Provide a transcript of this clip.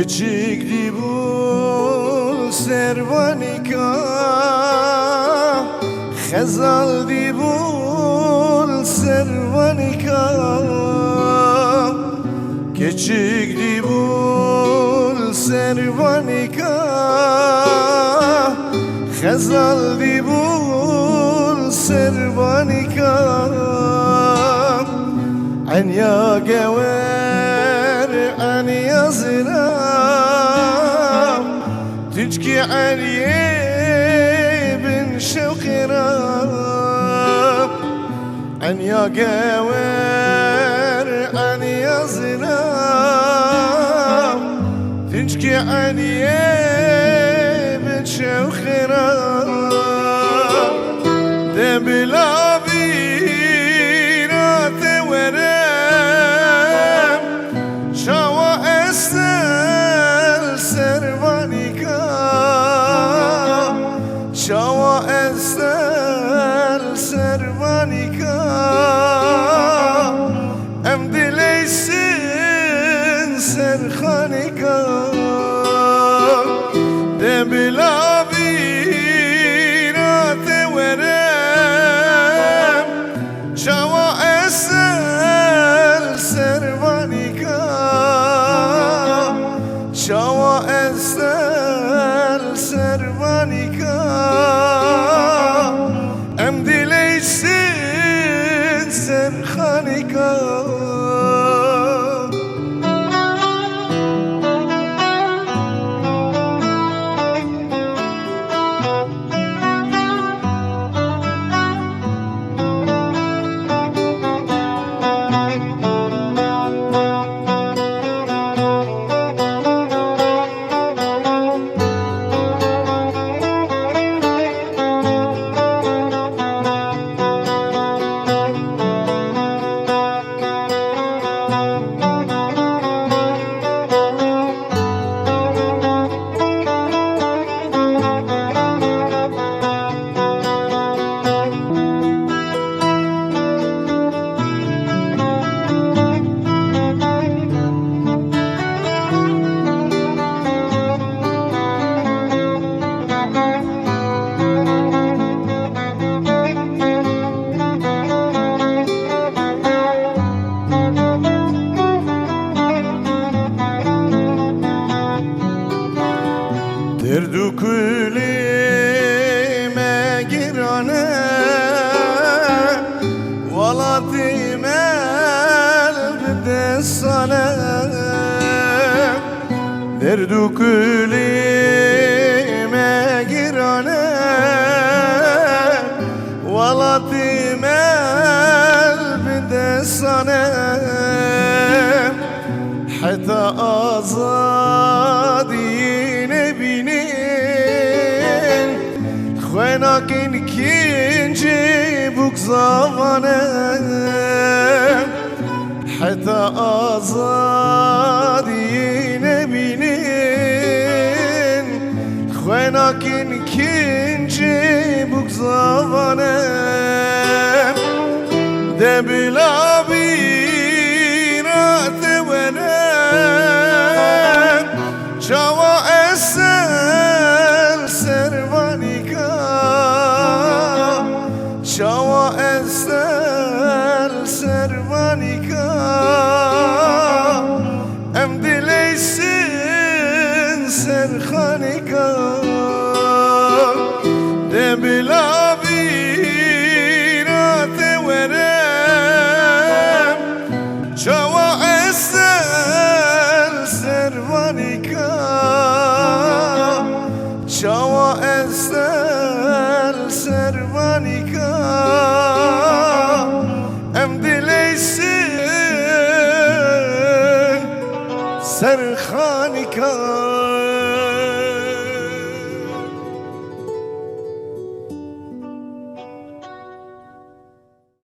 keçikdi bu servanika xezaldi bu servanika keçikdi bu servanika xezaldi bu servanika an ya gewer an yazra تجكي علي بن شوقراب عن يا قاور عن يا زناب تجكي علي بن شوقراب دبلا بيرات ورام شوا استل سربانيكا شوا استل سربانيكا ام دليسن سرخانيكا دبلا بيرات ورام شوا استل سربانيكا شوا استل سربانيكا ام دليسن سرخانيكا دردو كلمة جيرانة ولاتي مال بدسانة دردو كلمة جيرانة ولاتي مال بدسانة حتى أزادي خويناكين كينجي بوك زمانه حتى أزادي نبينين خويناكين كينجي بوك زمانه دبلا بيرات ونام شوا اسل سربانيكا شوا استل سربانيكا ام دليسن سرخانيكا دبلا بيرات ورام شوا استل سربانيكا شوا استل سربانيكا ام دليسن سرخانيكا